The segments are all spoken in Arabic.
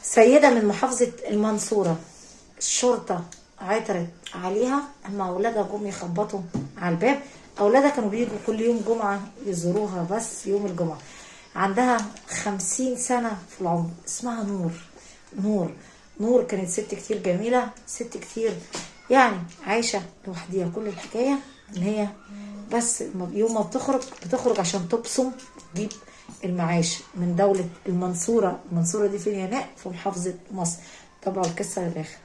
سيدة من محافظة المنصورة، الشرطة عثرت عليها اما اولادها جم يخبطوا على الباب. اولادها كانوا بيجوا كل يوم جمعة يزوروها، بس يوم الجمعة. عندها 50 سنة في العمر. اسمها نور. نور كانت ست كتير جميلة، ست كتير يعني عايشة لوحديها. كل الحكاية ان هي بس يوم ما بتخرج عشان تبصم تجيب المعاش من دولة المنصورة. المنصورة دي فين؟ هناك في محافظة مصر. طبعا القصة للآخر.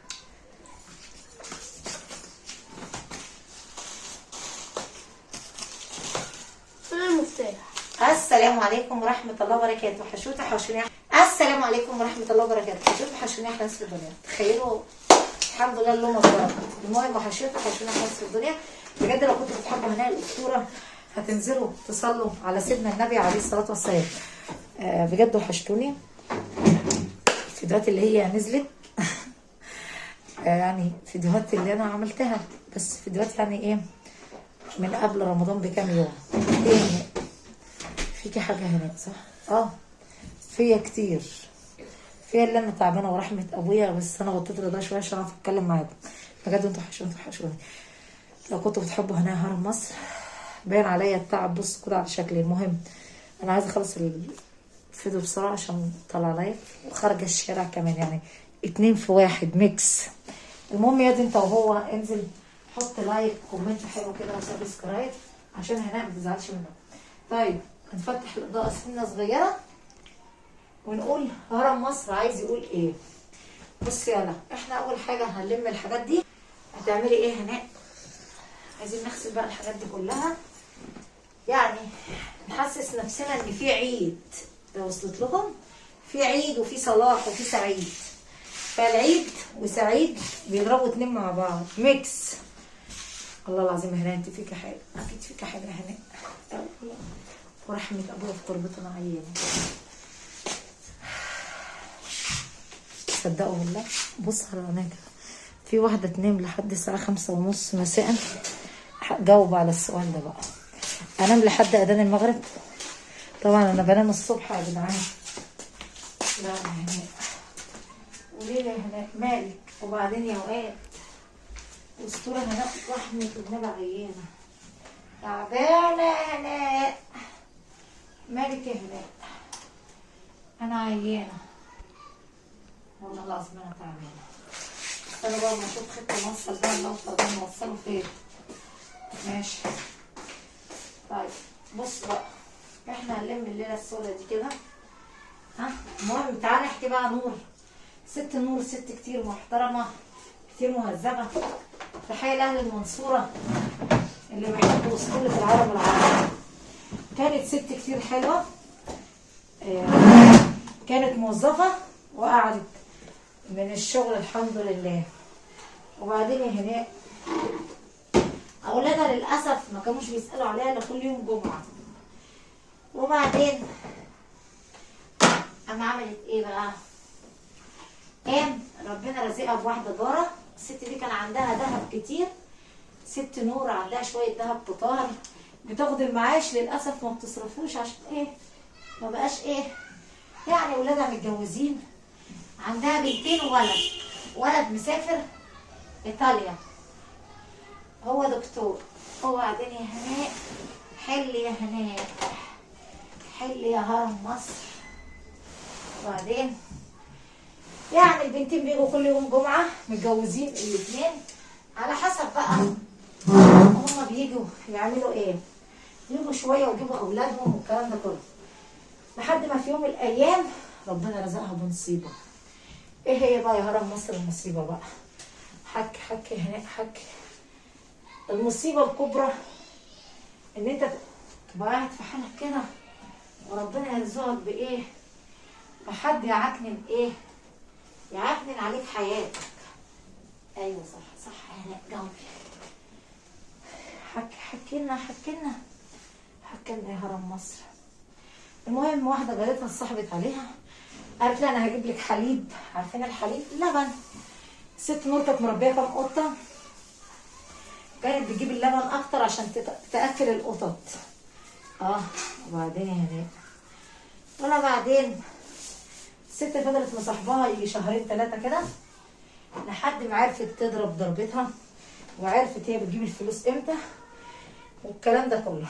المفتاح. السلام عليكم ورحمة الله وبركاته. حشوتة حشوني. السلام عليكم ورحمة الله وبركاته. حشوتة حشوني أحلى ناس في الدنيا. تخيلوا الحمد لله اللهم بارك. المهم حشوتة حشوني أحلى ناس في الدنيا. بجد لو كنتوا بتحبوا هناء الأسطورة هتنزلوا تصلوا على سيدنا النبي عليه الصلاة والسلام. بجد وحشتوني. الفيديوهات اللي هي نزلت يعني فيديوهات اللي أنا عملتها، بس فيديوهات يعني إيه من قبل رمضان بكام يوم. إيه هناء؟ فيكي حاجة هناء صح؟ فيا كتير. فيا اللي أنا تعبانة ورحمة أبويا، بس أنا غطيت رضا شوية عشان أعرف أتكلم معاكم. بجد انتوا حشوني. لو كنتوا بتحبوا هناء هرم مصر باين عليا التعب. بص كده على شكلي. المهم انا عايزه اخلص الفيديو بسرعه عشان طالعه لايف وخارجه الشارع كمان، يعني 2 في 1 ميكس. المهم يا دي انت وهو انزل حط لايك كومنت حلو كده وسبسكرايب عشان هناء ما تزعلش منه. طيب هنفتح الاضاءه سنه صغيره ونقول هرم مصر عايز يقول ايه. بص يلا، احنا اول حاجه هنلم الحاجات دي. هتعملي ايه هناء؟ عايزين نغسل بقى الحاجات دي كلها، يعني نحسس نفسنا ان في عيد. لو وصلت لكم في عيد وفي صلاح وفي سعيد، فالعيد وسعيد بيضربوا 2 مع بعض ميكس. الله العظيم هناء انت فيك حاجه، اكيد فيك حاجه هناء. ورحمه ابويا في قربتنا عيانه. صدقوا بالله. بص على عينيك، في واحده تنام لحد الساعه 5:30 مساء. جاوب على السؤال ده بقى. انام لحد اذان المغرب؟ طبعا انا بنام الصبح يا جدعان. لا يا هناء، قولي لي يا هناء مالك؟ وبعدين يا وقات اسطوره هناء رحمه النبي عيانه تعبانه يا هناء. مالك يا هناء؟ انا عيانه والله العظيم انا تعبانه. استنى بقى ما اشوف خطه نوصل ده نوصل ده نوصله فين. ماشي طيب بص بقى، احنا هنلم الليله السوداء دي كده. المهم تعالى نحكي بقى. نور ست كتير محترمه، كتير مهذبه. تحيه لاهل المنصوره اللي بيحبوا اسطوره العالم العربي. كانت ست كتير حلوه. كانت موظفه وقعدت من الشغل الحمد لله. وبعدين يا هناء اولادها للاسف ما كانوش بيسالوا عليها الا كل يوم جمعه. وبعدين اما عملت ايه بقى؟ قام ربنا رزقها بواحده جاره. الست دي كان عندها ذهب كتير. ست نور عندها شويه ذهب كتار، بتاخد المعاش للاسف ما بتصرفوش عشان ايه؟ ما بقاش ايه يعني ولادها متجوزين. عندها بنتين وولد. ولد مسافر ايطاليا، هو دكتور. وبعدين يا هناء حل يا هناء، حل يا هرم مصر. وبعدين يعني البنتين بيجوا كل يوم جمعة، متجوزين الاثنين على حسب بقى هما بيجوا يعملوا ايه. يجوا شوية ويجيبوا اولادهم والكلام ده كله، لحد ما في يوم من الايام ربنا رزقها بمصيبة. ايه هي بقى يا هرم مصر المصيبة بقى؟ حك هناء حك. المصيبة الكبرى ان انت تبقى قاعد في حالك كده وربنا يرزقك بايه؟ بحد يعكنن ايه؟ يعكنن عليك حياتك. ايوه صح هناء جاوبي. حكينا يا هرم مصر. المهم واحده جارتها اتصاحبت عليها، قالت لها انا هجيب لك حليب. عارفين الحليب؟ لبن. ست نور كانت مربيه كام قطه، كانت بتجيب اللبن اكتر عشان تاكل القطط. وبعدين يا هناء ولا بعدين الست فضلت مصاحباها يجي شهرين 3 كده، لحد ما عرفت تضرب ضربتها، وعرفت هي بتجيب الفلوس امتى والكلام ده كله.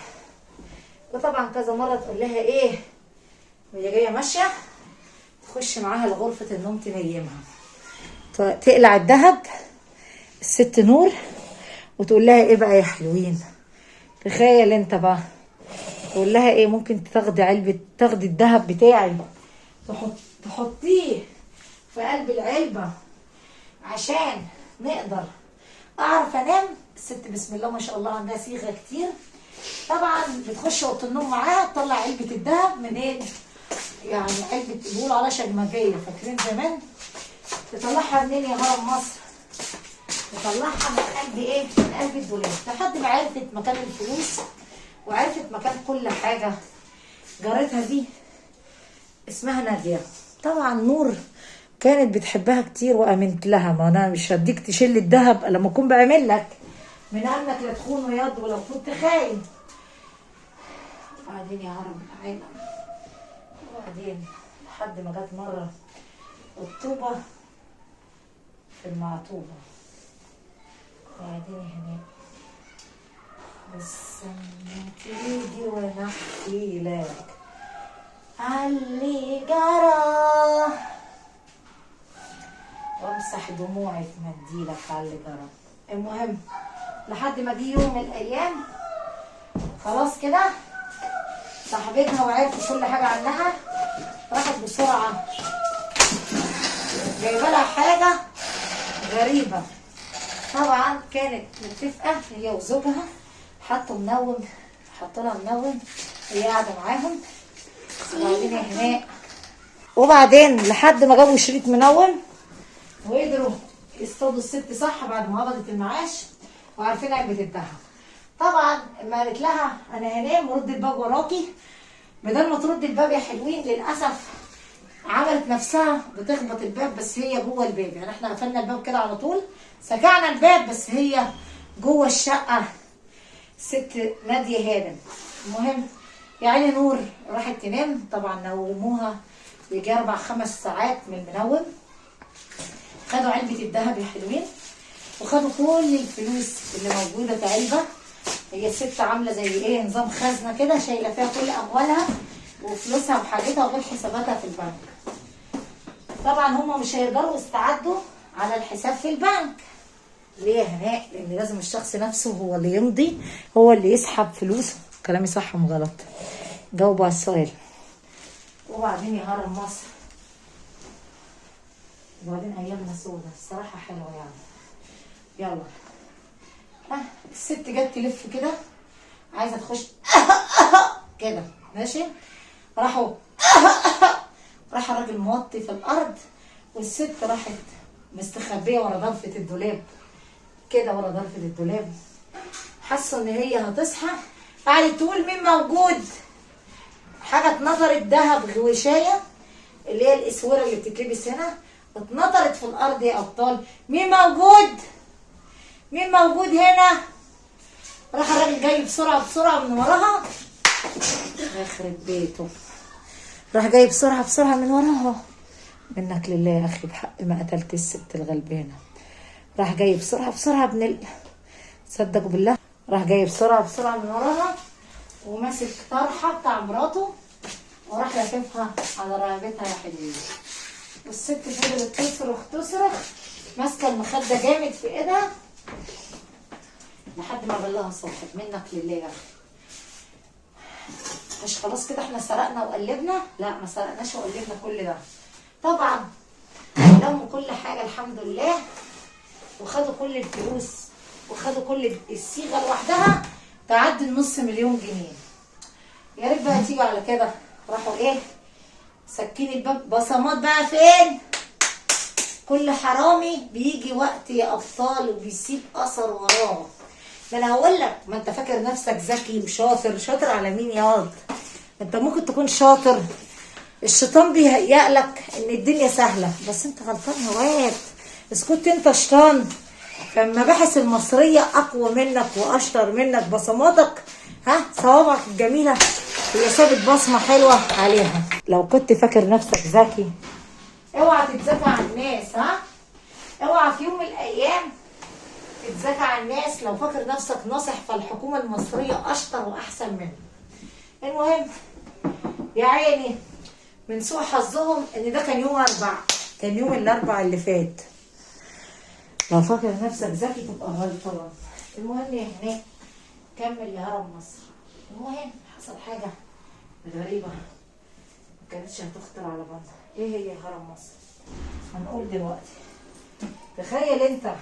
وطبعا كذا مره تقول لها ايه وهي جايه ماشيه، تخش معاها لغرفه النوم تنيمها، تقلع الذهب الست نور وتقول لها ايه بقى يا حلوين، تخيل انت بقى، تقول لها ايه ممكن تاخدي الذهب بتاعي تحطيه في قلب العلبه عشان نقدر اعرف انام. الست بسم الله ما شاء الله عندها صيغه كتير. طبعا بتخش اوضه النوم معاها تطلع علبه الذهب منين؟ يعني علبه بيقولوا عليها شجمجيه، فاكرين زمان؟ تطلعها منين يا هرم مصر؟ تطلعها من قلب ايه؟ من قلب الدولاب، لحد ما عرفت مكان الفلوس وعرفت مكان كل حاجه. جارتها دي اسمها ناديه. طبعا نور كانت بتحبها كتير وامنت لها، ما انا مش هديك تشيل الذهب لما اكون بعمل لك من انك لا تخون يد ولو كنت خاين. وبعدين يا هرم العالم، وبعدين لحد ما جت مره الطوبه في المعطوبه. وبعدين هنا بس لما تيجي وانا احكي لك عاللي جرى وامسح دموعي في منديلك عاللي جرى. المهم لحد ما جه يوم من الايام خلاص كده صاحبتها وعرفت كل حاجه عنها، راحت بسرعه جايبه لها حاجه غريبه. طبعا كانت متفقه هي وزوجها، حطوا لها منوم وهي قاعده معاهم. وبعدين يا هناء، وبعدين لحد ما جابوا شريط منوم وقدروا يصطادوا الست صح بعد ما قبضت المعاش وعارفين علبه الذهب. طبعا لما قالت لها انا هنام ورد الباب وراكي، بدل ما ترد الباب يا حلوين للاسف عملت نفسها بتخبط الباب، بس هي جوه الباب. يعني احنا قفلنا الباب كده على طول، سكعنا الباب بس هي جوه الشقه ست ناديه هادم. المهم يعني نور راحت تنام. طبعا نوموها يجي 4-5 ساعات من المنوم. خدوا علبه الذهب يا حلوين وخدوا كل الفلوس اللي موجوده في علبه. هي الست عامله زي ايه نظام خزنه كده، شايله فيها كل اموالها وفلوسها وحاجتها وغير حساباتها في البنك. طبعا هما مش هيقدروا يستعدوا على الحساب في البنك. ليه يا هناء؟ لان لازم الشخص نفسه هو اللي يمضي، هو اللي يسحب فلوسه. كلامي صح ام غلط؟ جاوبوا على السؤال. وبعدين يا هرم مصر، وبعدين ايامنا سودة الصراحه حلوه يعني. يلا الست جت تلف كده عايزه تخش كده ماشي، راح الراجل موطي في الارض والست راحت مستخبيه ورا ضرفه الدولاب كده، ورا ضرفه الدولاب. حاسه ان هي هتصحى، قعدت تقول مين موجود؟ حاجه اتنطرت ذهب غوشايه اللي هي الاسوره اللي بتتلبس هنا، اتنطرت في الارض يا ابطال. مين موجود؟ مين موجود هنا؟ راح الراجل جاي بسرعه من وراها، يخرب بيته، راح جاي بسرعه من وراها. منك لله يا اخي بحق ما قتلت الست الغلبانه. راح جاي بسرعه صدقوا بالله، راح جاي بسرعه من وراها وماسك طرحه بتاع مراته وراح لاففها على رقبتها يا حلوين. والست فضلت تصرخ ماسكه المخده جامد في ايدها لحد ما بلها صاحب. منك لله يا اخي. مش خلاص كده احنا سرقنا وقلبنا؟ لا ما سرقناش وقلبنا كل ده. طبعا لموا كل حاجه الحمد لله وخدوا كل الفلوس وخدوا كل الصيغه لوحدها تعدي ال500,000 جنيه. يا ريت بقى تيجوا على كده. راحوا ايه سكين الباب. بصمات بقى فين؟ كل حرامي بيجي وقت يا ابطال وبيسيب اثر وراه. ما انا هقول لك، ما انت فاكر نفسك ذكي وشاطر. شاطر على مين يا واد؟ انت ممكن تكون شاطر، الشيطان بيهيأ لك ان الدنيا سهله، بس انت غلطان يا واد. اسكت انت شيطان. فالمباحث المصريه اقوى منك واشطر منك. بصماتك صوابعك الجميله هي سابت بصمه حلوه عليها. لو كنت فاكر نفسك ذكي اوعى تتذاكى على الناس، ها؟ اوعى في يوم من الايام تتذاكى على الناس. لو فاكر نفسك ناصح فالحكومه المصريه اشطر واحسن منك. المهم يا عيني من سوء حظهم ان ده كان يوم اربع، كان يوم الاربع اللي فات. لو فاكر نفسك ذكي تبقى غلطان. المهم يا هناك كمل يا هرم مصر. المهم حصل حاجه غريبه ما كانتش هتخطر على بالنا. ايه هي هرم مصر؟ هنقول دلوقتي. تخيل انت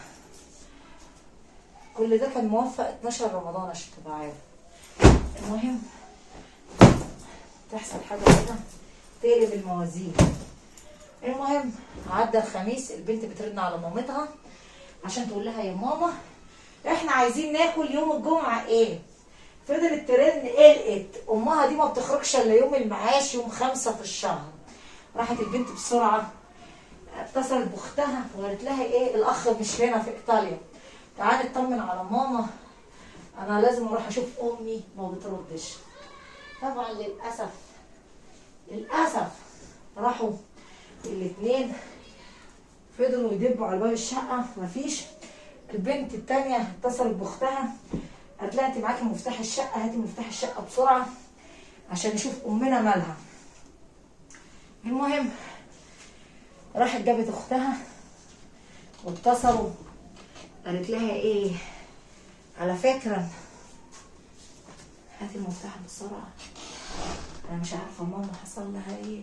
كل ده كان موفق 12 رمضان عشان تبقى عارف. المهم تحصل حاجه كده تقلب الموازين. المهم عدى الخميس، البنت بترن على مامتها عشان تقول لها يا ماما احنا عايزين ناكل يوم الجمعه ايه. فضلت ترن، قلقت. امها دي ما بتخرجش الا يوم المعاش، يوم 5 في الشهر. راحت البنت بسرعه اتصلت باختها وقالت لها ايه الاخ مش هنا في ايطاليا، تعالي اطمن على ماما، انا لازم اروح اشوف امي. ما بتردش. طبعا للاسف راحوا الاثنين فضلوا يدبوا على باب الشقه مفيش. البنت التانيه اتصلت باختها قالت لها انت معاكي مفتاح الشقه، هاتي مفتاح الشقه بسرعه عشان نشوف امنا مالها. المهم راحت جابت اختها واتصلوا، قالت لها ايه على فكره هاتي المفتاح بسرعه انا مش عارفه ماما حصل لها ايه.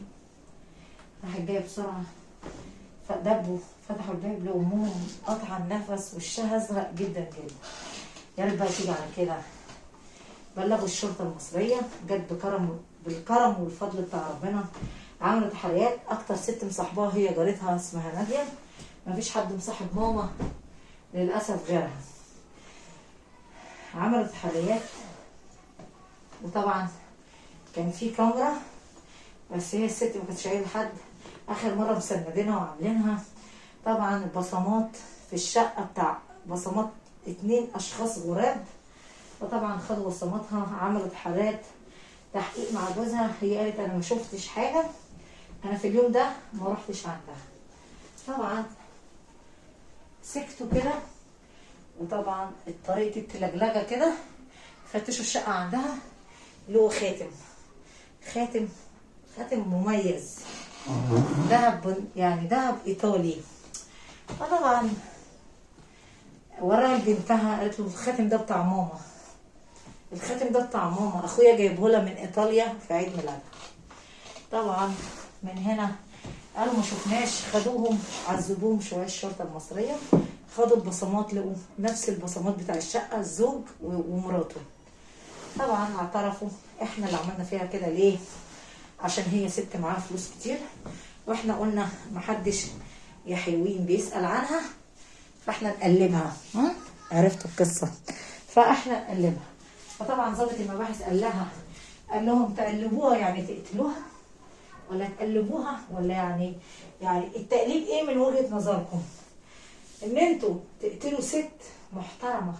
راحت جايه بسرعه فدبوا فتحوا الباب لامهم قطع النفس وشها ازرق جدا جدا. يا ريت بقى تيجي على كده. بلغوا الشرطه المصريه، جت بالكرم والفضل بتاع ربنا. عملوا تحريات. اكتر ست مصاحباها هي جارتها اسمها ناديه، مفيش حد مصاحب ماما للاسف غيرها. عملوا تحريات وطبعا كان في كاميرا بس هي الست ما كانتش قايله لحد. اخر مره مسندينها وعاملينها. طبعا البصمات في الشقه بتاع بصمات 2 اشخاص غراب، فطبعا خدوا بصماتها. عملت حالات تحقيق مع جوزها. هي قالت انا ما شفتش حاجه، انا في اليوم ده ما رحتش عندها. طبعا سكتوا كده. وطبعا طريقه التلجلجه كده فتشوا الشقه عندها له خاتم مميز ذهب، يعني ذهب ايطالي. فطبعا وراها بنتها قالت له الخاتم ده بتاع ماما، الخاتم ده بتاع ماما، اخويا جايبه لها من ايطاليا في عيد ميلادها. طبعا من هنا قالوا ما شفناش، خدوهم عذبوهم شويه الشرطه المصريه. خدوا البصمات لقوا نفس البصمات بتاع الشقه، الزوج ومراته. طبعا اعترفوا احنا اللي عملنا فيها كده. ليه؟ عشان هي ست معاها فلوس كتير واحنا قلنا محدش يا حلوين بيسأل عنها فاحنا نقلبها. عرفتوا القصة؟ فاحنا نقلبها. فطبعا ضابط المباحث قال لهم تقلبوها يعني تقتلوها ولا تقلبوها ولا يعني التقليب ايه من وجهة نظركم؟ ان انتوا تقتلوا ست محترمة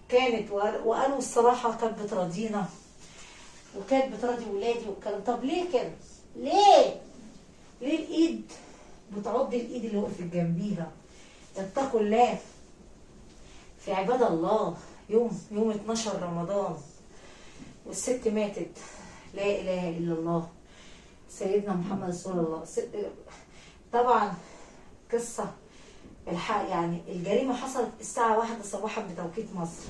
كانت وقالوا الصراحة كانت بتراضينا وكانت بتراضي ولادي والكلام. طب ليه كده؟ ليه الايد بتعض الايد اللي وقفت جنبيها؟ اتقوا الله في عباد الله. يوم 12 رمضان والست ماتت. لا اله الا الله سيدنا محمد رسول الله. طبعا قصه الحق يعني الجريمه حصلت الساعه 1 صباحا بتوقيت مصر.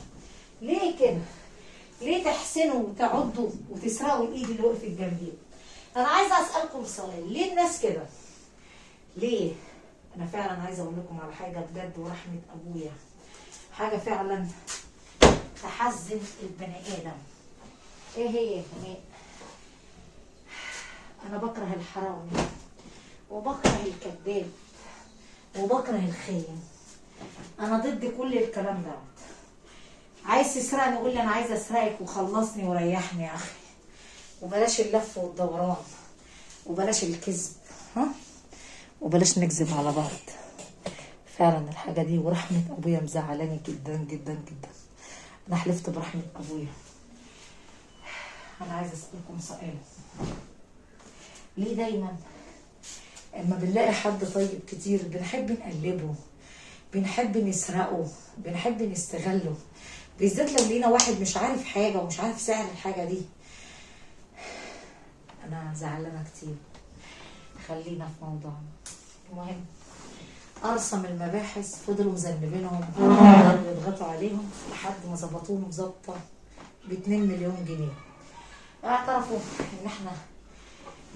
ليه كده؟ ليه تحسنوا وتعضوا وتسرقوا الايد اللي وقفت جنبيها؟ انا عايزه اسالكم سؤال، ليه الناس كده؟ ليه؟ انا فعلا عايزه اقول لكم على حاجه بجد ورحمه ابويا، حاجه فعلا تحزن البني ادم. ايه هي؟ انا بكره الحرامي وبكره الكذاب وبكره الخاين. انا ضد كل الكلام ده. عايز تسرقني قول لي انا عايزه اسرقك وخلصني وريحني يا اخي، وبلاش اللف والدوران وبلاش الكذب، وبلاش نكذب على بعض. فعلا الحاجه دي ورحمه ابويا مزعلاني جدا جدا جدا. انا حلفت برحمه ابويا. انا عايزه اسالكم سؤال، ليه دايما اما بنلاقي حد طيب كتير بنحب نقلبه، بنحب نسرقه، بنحب نستغله، بالذات لو لقينا واحد مش عارف حاجة ومش عارف سعر الحاجة دي. انا زعلانة كتير. خلينا في موضوعنا. المهم ارسم المباحث فضلوا مذنبينهم ويضغطوا عليهم لحد ما ظبطوهم ظبطه ب2 مليون جنيه. اعترفوا ان احنا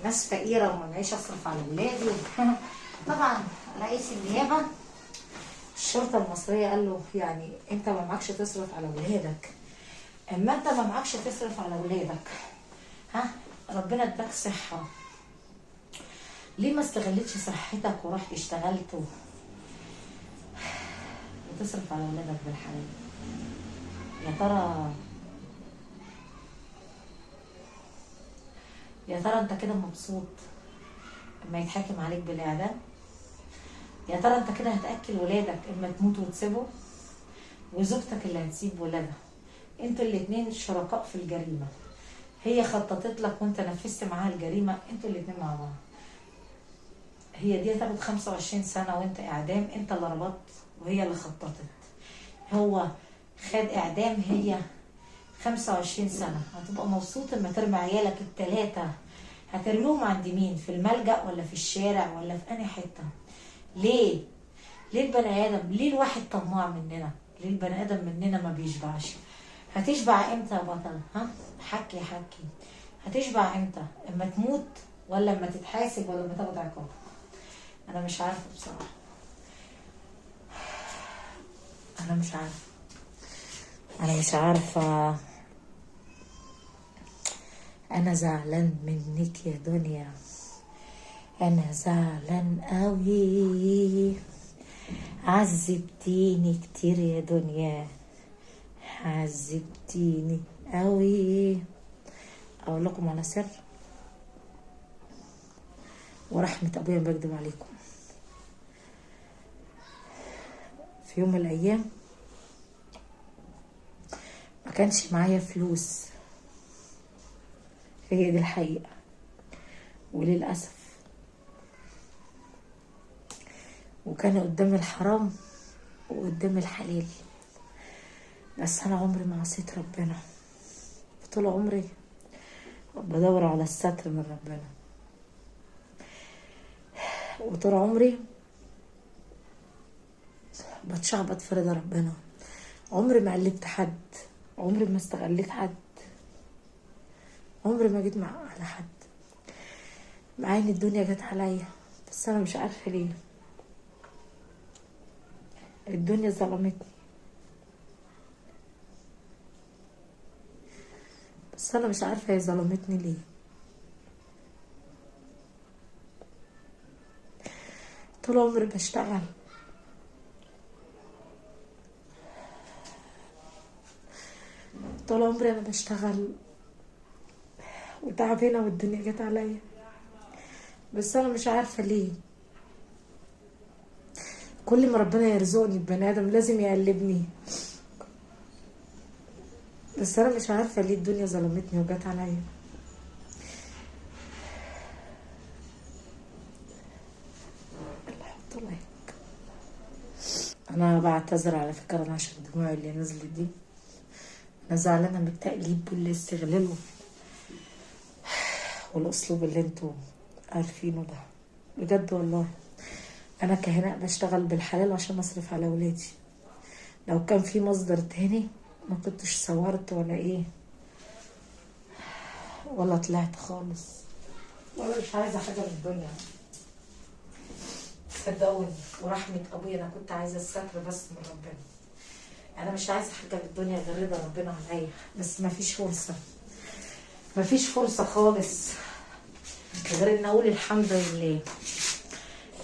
ناس فقيره وما معيش اصرف على ولادي. طبعا رئيس النيابه الشرطه المصريه قال له يعني انت ما معكش تصرف على ولادك، اما انت ما معكش تصرف على ولادك ربنا اداك صحه، ليه ما استغلتش صحتك ورحت اشتغلت وتصرف على ولادك بالحلال؟ يا ترى انت كده مبسوط اما يتحاكم عليك بالاعدام؟ يا ترى انت كده هتاكل ولادك اما تموت وتسيبه، وزوجتك اللي هتسيب ولادها؟ انتوا الاتنين شركاء في الجريمه، هي خططت لك وانت نفذت معاها الجريمه، انتوا الاتنين مع بعض. هي دي هتاخد 25 سنه وانت اعدام، انت اللي ربطت وهي اللي خططت. هو خد اعدام، هي 25 سنه. هتبقى مبسوط اما ترمي عيالك الثلاثه؟ هترميهم عند مين؟ في الملجأ ولا في الشارع ولا في انهي حته؟ ليه البني ادم، ليه الواحد طماع مننا؟ ليه البني ادم مننا ما بيشبعش؟ هتشبع امتى يا بطل؟ حكي هتشبع امتى؟ اما تموت ولا اما تتحاسب ولا اما تاخد عقاب؟ انا مش عارفه بصراحه، انا مش عارفه. انا زعلان منك يا دنيا، انا زعلان قوي، عذبتيني كتير يا دنيا، عذبتيني قوي. اقول لكم على سر، ورحمة ابويا ما بكدب عليكم، في يوم من الايام ما كانش معايا فلوس، هي دي الحقيقة، وللأسف وكان قدام الحرام وقدام الحلال، بس انا عمري ما عصيت ربنا، طول عمري بدور على الستر من ربنا، وطول عمري بتشعبط في رضا ربنا، عمري ما قلبت حد، عمري ما استغليت حد، عمري ما جيت على حد، مع ان الدنيا جت عليا، بس انا مش عارفه ليه الدنيا ظلمتني، بس انا مش عارفه هي ظلمتني ليه. طول عمري بشتغل، طول عمري انا بشتغل وتعبانه والدنيا جت عليا، بس انا مش عارفه ليه كل ما ربنا يرزقني ببني ادم لازم يقلبني، بس انا مش عارفه ليه الدنيا ظلمتني وجت عليا. حط لايك. انا بعتذر على فكره انا عشان الدموع اللي نزلت دي، انا زعلانه من التقليب والاستغلال والاسلوب اللي انتوا عارفينه ده، بجد والله. انا كهناء بشتغل بالحلال عشان اصرف على ولادي، لو كان في مصدر تاني ما كنتش صورت ولا ايه ولا طلعت خالص، ولا مش عايزه حاجه من الدنيا، صدقوني ورحمه ابويا انا كنت عايزه الستر بس من ربنا، انا مش عايزه حاجه من الدنيا غير رضا ربنا عليا، بس مفيش فرصه خالص غير ان اقول الحمد لله،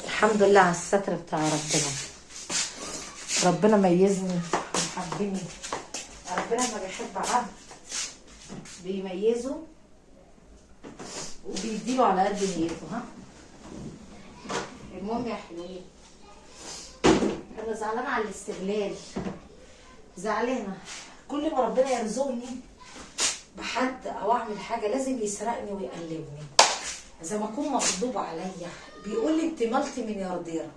الحمد لله على الستر بتاع ربنا ميزني وحبني، ربنا لما بيحب عبد بيميزه وبيديله على قد نيته. المهم يا حلوين، انا زعلانه على الاستغلال، زعلانه كل ما ربنا يرزقني بحد او اعمل حاجه لازم يسرقني ويقلبني، زي ما اكون مغضوب عليا، بيقول لي انت مالتي مليارديره.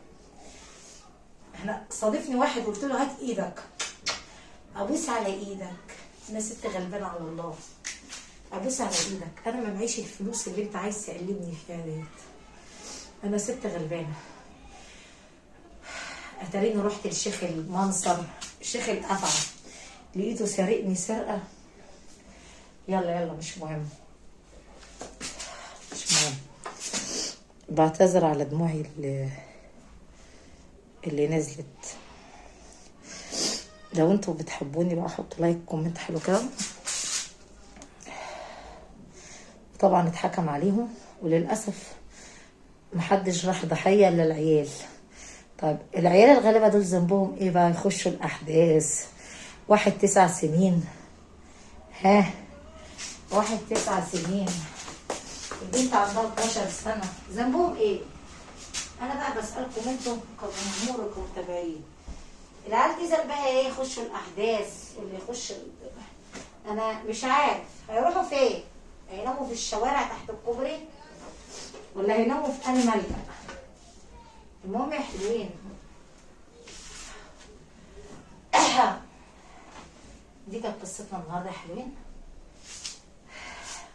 احنا صادفني واحد قلت له هات ايدك، ابوس على ايدك، انا ست غلبانه على الله، ابوس على ايدك، انا ما معيش الفلوس اللي انت عايز تقلبني فيها ديت، انا ست غلبانه. اتاريني رحت للشيخ المنصر، الشيخ الافعى، لقيته سارقني سرقه. يلا يلا مش مهم، مش مهم. بعتذر على دموعي اللي نزلت. لو انتوا بتحبوني بقى حطوا لايك كومنت حلو كده. طبعا اتحكم عليهم وللاسف محدش راح ضحيه الا العيال. طيب العيال الغلابه دول ذنبهم ايه بقى؟ يخشوا الاحداث. واحد 9 سنين، ها، واحد 9 سنين، البنت عندها 12 سنه، ذنبهم ايه؟ انا بقى بسالكم انتوا كجمهور ومتابعين، العيال دي ذنبها ايه؟ يخشوا الاحداث، اللي يخش انا مش عارف هيروحوا فين؟ هيناموا في الشوارع تحت الكوبري ولا هيناموا في انهي ملجأ؟ المهم يا حلوين دي كانت قصتنا النهارده يا حلوين.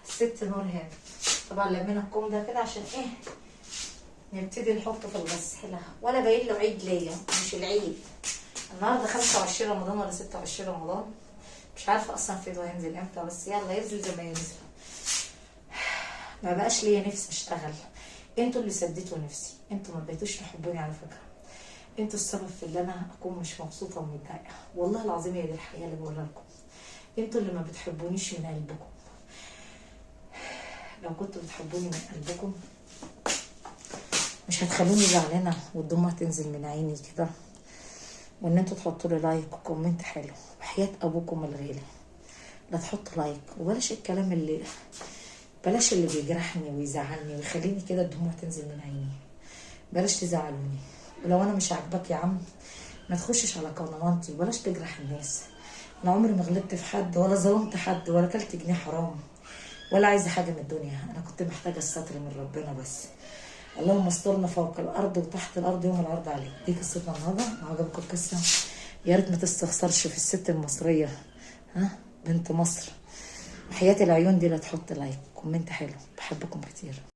الست نور هانم. طبعا لمينا الكوم ده كده عشان ايه؟ نبتدي نحطه في الغسالة. ولا باين له عيد ليا، مش العيد النهارده 25 رمضان ولا 26 رمضان، مش عارفه اصلا فيديو هينزل امتى، بس يلا ينزل زي ما ينزل. ما بقاش ليا نفسي اشتغل، انتوا اللي سديتوا نفسي، انتوا ما بقيتوش تحبوني على فكره، انتوا السبب في اللي انا اكون مش مبسوطه ومتضايقه، والله العظيم هي دي الحقيقه اللي بقولها لكم. انتوا اللي ما بتحبونيش من قلبكم. لو كنتوا بتحبوني من قلبكم مش هتخلوني زعلانه والدموع تنزل من عيني كده، وان انتوا تحطوا لي لايك وكومنت حلو. وحياه ابوكم الغالي لا تحطوا لايك، وبلاش الكلام بلاش اللي بيجرحني ويزعلني ويخليني كده الدموع تنزل من عيني. بلاش تزعلوني، ولو انا مش عاجباك يا عم ما تخشش على قنواتي، وبلاش تجرح الناس. انا عمري ما غلطت في حد ولا ظلمت حد ولا كلت جنيه حرام ولا عايزه حاجه من الدنيا. انا كنت محتاجه الستر من ربنا بس. اللهم استرنا فوق الارض وتحت الارض يوم العرض عليك. دي قصتنا النهارده. لو عجبكم القصه يا ريت ما تستخسرش في الست المصريه، ها، بنت مصر. وحياة العيون دي لا تحط لايك كومنت حلو. بحبكم كتير.